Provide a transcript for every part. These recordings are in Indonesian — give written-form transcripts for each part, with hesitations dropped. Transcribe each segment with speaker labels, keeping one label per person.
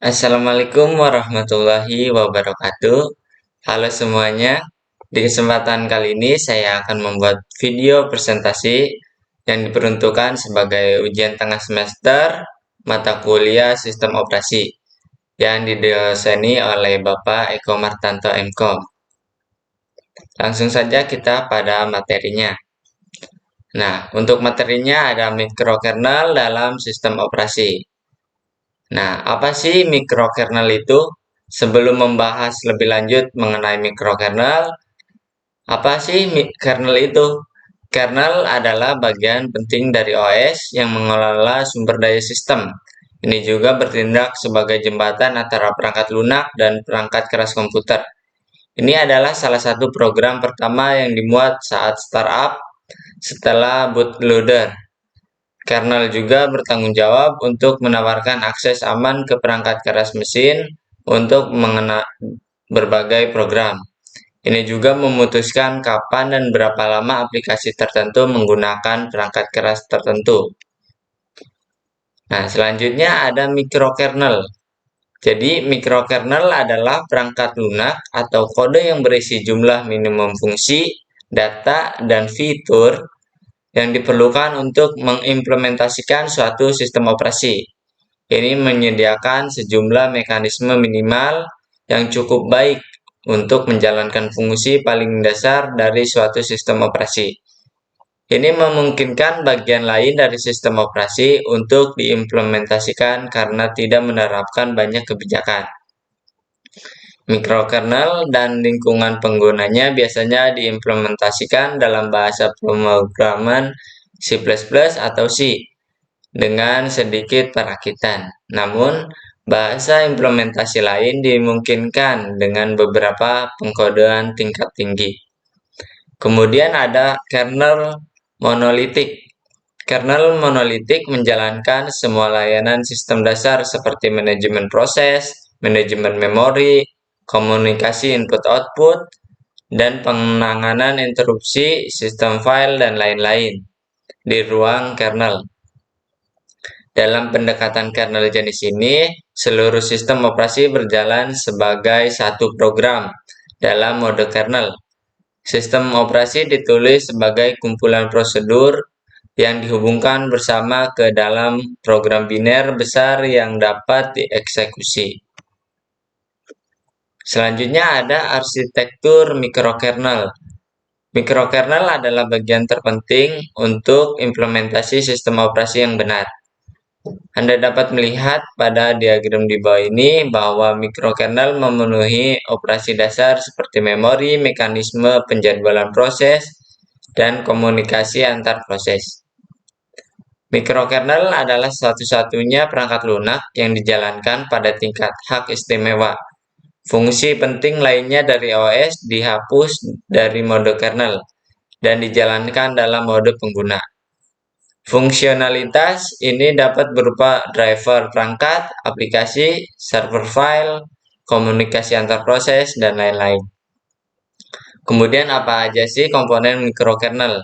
Speaker 1: Assalamualaikum warahmatullahi wabarakatuh. Halo semuanya. Di kesempatan kali ini saya akan membuat video presentasi yang diperuntukkan sebagai ujian tengah semester mata kuliah Sistem Operasi yang didoseni oleh Bapak Eko Martanto MKom. Langsung saja kita pada materinya. Nah, untuk materinya ada mikrokernel dalam sistem operasi. Nah, apa sih mikrokernel itu? Sebelum membahas lebih lanjut mengenai mikrokernel, apa sih kernel itu? Kernel adalah bagian penting dari OS yang mengelola sumber daya sistem. Ini juga bertindak sebagai jembatan antara perangkat lunak dan perangkat keras komputer. Ini adalah salah satu program pertama yang dimuat saat startup setelah bootloader. Kernel juga bertanggung jawab untuk menawarkan akses aman ke perangkat keras mesin untuk mengenal berbagai program. Ini juga memutuskan kapan dan berapa lama aplikasi tertentu menggunakan perangkat keras tertentu. Nah, selanjutnya ada mikrokernel. Jadi, mikrokernel adalah perangkat lunak atau kode yang berisi jumlah minimum fungsi, data, dan fitur yang diperlukan untuk mengimplementasikan suatu sistem operasi. Ini menyediakan sejumlah mekanisme minimal yang cukup baik untuk menjalankan fungsi paling dasar dari suatu sistem operasi. Ini memungkinkan bagian lain dari sistem operasi untuk diimplementasikan karena tidak menerapkan banyak kebijakan. Mikrokernel dan lingkungan penggunanya biasanya diimplementasikan dalam bahasa pemrograman C++ atau C dengan sedikit perakitan. Namun, bahasa implementasi lain dimungkinkan dengan beberapa pengkodean tingkat tinggi. Kemudian ada kernel monolitik. Kernel monolitik menjalankan semua layanan sistem dasar seperti manajemen proses, manajemen memori, komunikasi input-output, dan penanganan interupsi sistem file dan lain-lain di ruang kernel. Dalam pendekatan kernel jenis ini, seluruh sistem operasi berjalan sebagai satu program dalam mode kernel. Sistem operasi ditulis sebagai kumpulan prosedur yang dihubungkan bersama ke dalam program biner besar yang dapat dieksekusi. Selanjutnya ada arsitektur mikrokernel. Mikrokernel adalah bagian terpenting untuk implementasi sistem operasi yang benar. Anda dapat melihat pada diagram di bawah ini bahwa mikrokernel memenuhi operasi dasar seperti memori, mekanisme penjadwalan proses, dan komunikasi antar proses. Mikrokernel adalah satu-satunya perangkat lunak yang dijalankan pada tingkat hak istimewa. Fungsi penting lainnya dari OS dihapus dari mode kernel dan dijalankan dalam mode pengguna. Fungsionalitas ini dapat berupa driver perangkat, aplikasi, server file, komunikasi antar proses, dan lain-lain. Kemudian apa aja sih komponen mikrokernel?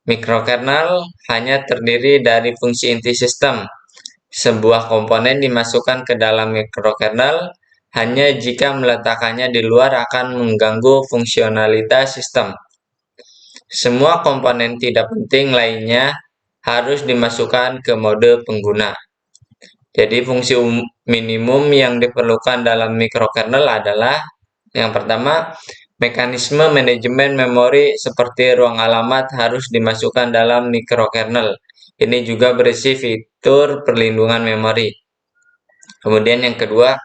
Speaker 1: Mikrokernel hanya terdiri dari fungsi inti sistem. Sebuah komponen dimasukkan ke dalam mikrokernel hanya jika meletakkannya di luar akan mengganggu fungsionalitas sistem. Semua komponen tidak penting lainnya harus dimasukkan ke mode pengguna. Jadi fungsi minimum yang diperlukan dalam mikrokernel adalah yang pertama, mekanisme manajemen memori seperti ruang alamat harus dimasukkan dalam mikrokernel. Ini juga berisi fitur perlindungan memori. Kemudian yang kedua,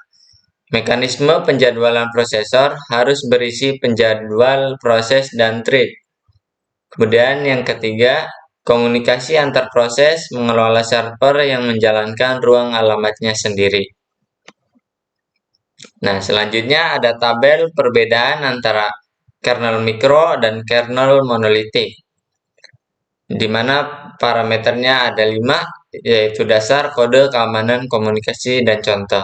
Speaker 1: mekanisme penjadwalan prosesor harus berisi penjadwal proses dan thread. Kemudian yang ketiga, komunikasi antar proses mengelola server yang menjalankan ruang alamatnya sendiri. Nah, selanjutnya ada tabel perbedaan antara kernel mikro dan kernel monolitik, di mana parameternya ada 5, yaitu dasar, kode, keamanan, komunikasi, dan contoh.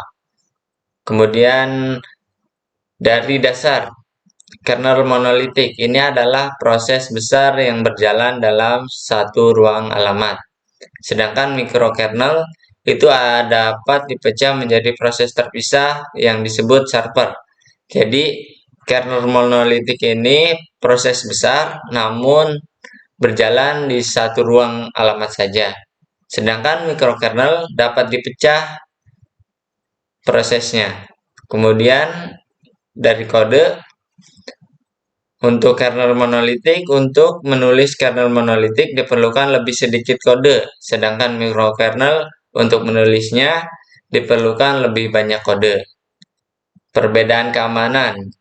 Speaker 1: Kemudian dari dasar, kernel monolitik ini adalah proses besar yang berjalan dalam satu ruang alamat. Sedangkan mikrokernel itu dapat dipecah menjadi proses terpisah yang disebut server. Jadi kernel monolitik ini proses besar namun berjalan di satu ruang alamat saja. Sedangkan mikrokernel dapat dipecah prosesnya. Kemudian dari kode untuk kernel monolitik, untuk menulis kernel monolitik diperlukan lebih sedikit kode, sedangkan mikrokernel untuk menulisnya diperlukan lebih banyak kode. Perbedaan keamanan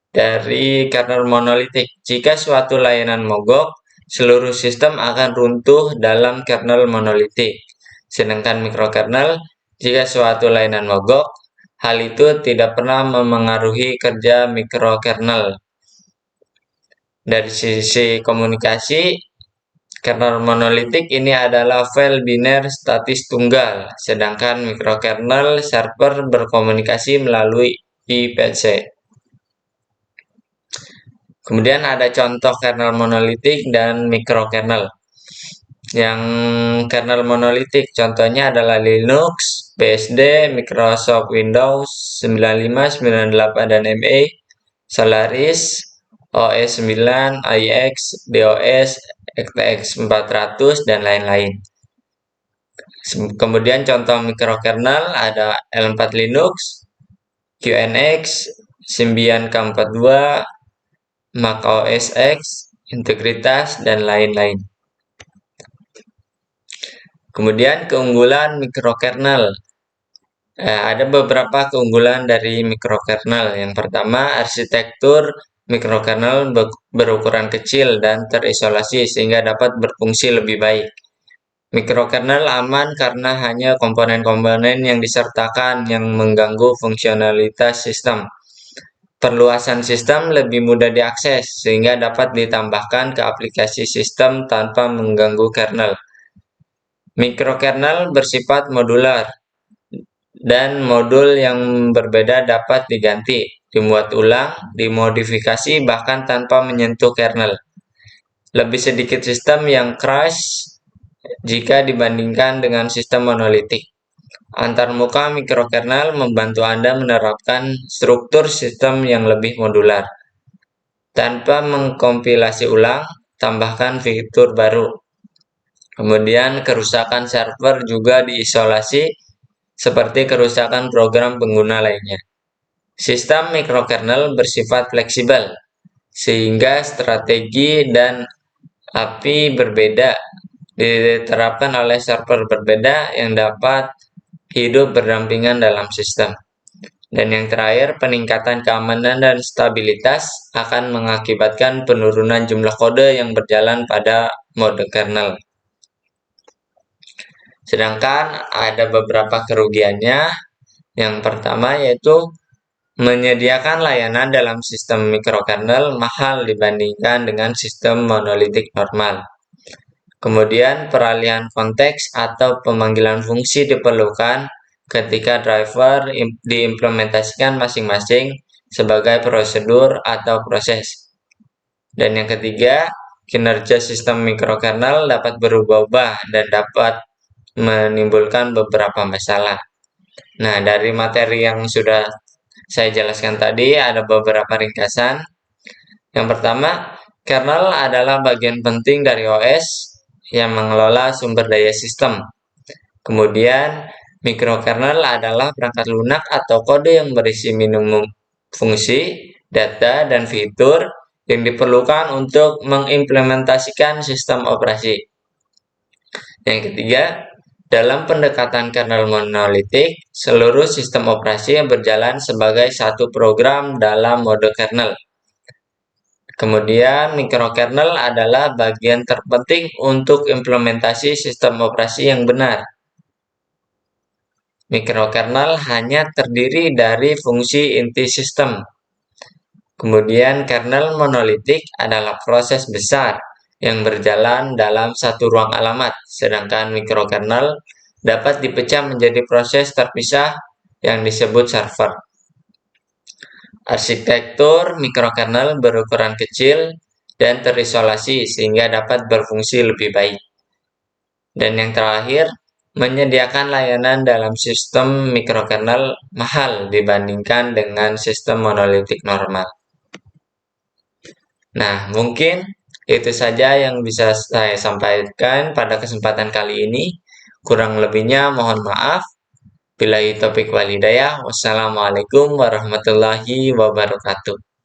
Speaker 1: dari kernel monolitik. Jika suatu layanan mogok, seluruh sistem akan runtuh dalam kernel monolitik. Sedangkan mikrokernel, jika suatu layanan mogok, hal itu tidak pernah memengaruhi kerja mikrokernel. Dari sisi komunikasi, kernel monolitik ini adalah file biner statis tunggal, sedangkan mikrokernel server berkomunikasi melalui IPC. Kemudian ada contoh kernel monolitik dan mikrokernel. Yang kernel monolitik contohnya adalah Linux, BSD, Microsoft Windows 95, 98, dan ME, Solaris, OS 9, IX, DOS, XTX 400, dan lain-lain. Kemudian contoh mikrokernel ada L4 Linux, QNX, Symbian K42, Mac OS X, Integritas, dan lain-lain. Kemudian keunggulan mikrokernel. Ada beberapa keunggulan dari mikrokernel. Yang pertama, arsitektur mikrokernel berukuran kecil dan terisolasi sehingga dapat berfungsi lebih baik. Mikrokernel aman karena hanya komponen-komponen yang disertakan yang mengganggu fungsionalitas sistem. Perluasan sistem lebih mudah diakses sehingga dapat ditambahkan ke aplikasi sistem tanpa mengganggu kernel. Mikrokernel bersifat modular dan modul yang berbeda dapat diganti, dimuat ulang, dimodifikasi bahkan tanpa menyentuh kernel. Lebih sedikit sistem yang crash jika dibandingkan dengan sistem monolitik. Antarmuka mikrokernel membantu Anda menerapkan struktur sistem yang lebih modular. Tanpa mengkompilasi ulang, tambahkan fitur baru. Kemudian kerusakan server juga diisolasi seperti kerusakan program pengguna lainnya. Sistem mikrokernel bersifat fleksibel, sehingga strategi dan API berbeda diterapkan oleh server berbeda yang dapat hidup berdampingan dalam sistem. Dan yang terakhir, peningkatan keamanan dan stabilitas akan mengakibatkan penurunan jumlah kode yang berjalan pada mode kernel. Sedangkan ada beberapa kerugiannya. Yang pertama yaitu menyediakan layanan dalam sistem mikrokernel mahal dibandingkan dengan sistem monolitik normal. Kemudian peralihan konteks atau pemanggilan fungsi diperlukan ketika driver diimplementasikan masing-masing sebagai prosedur atau proses. Dan yang ketiga, kinerja sistem mikrokernel dapat berubah-ubah dan dapat menimbulkan beberapa masalah. Nah, dari materi yang sudah saya jelaskan tadi, ada beberapa ringkasan. Yang pertama, kernel adalah bagian penting dari OS yang mengelola sumber daya sistem. Kemudian, mikrokernel adalah perangkat lunak atau kode yang berisi minimum fungsi, data, dan fitur yang diperlukan untuk mengimplementasikan sistem operasi. Yang ketiga, dalam pendekatan kernel monolitik, seluruh sistem operasi yang berjalan sebagai satu program dalam mode kernel. Kemudian, mikrokernel adalah bagian terpenting untuk implementasi sistem operasi yang benar. Mikrokernel hanya terdiri dari fungsi inti sistem. Kemudian, kernel monolitik adalah proses besar yang berjalan dalam satu ruang alamat, sedangkan mikrokernel dapat dipecah menjadi proses terpisah yang disebut server. Arsitektur mikrokernel berukuran kecil dan terisolasi sehingga dapat berfungsi lebih baik. Dan yang terakhir, menyediakan layanan dalam sistem mikrokernel mahal dibandingkan dengan sistem monolitik normal. Nah, mungkin itu saja yang bisa saya sampaikan pada kesempatan kali ini. Kurang lebihnya mohon maaf. Billahi taufiq walhidayah. Wassalamualaikum warahmatullahi wabarakatuh.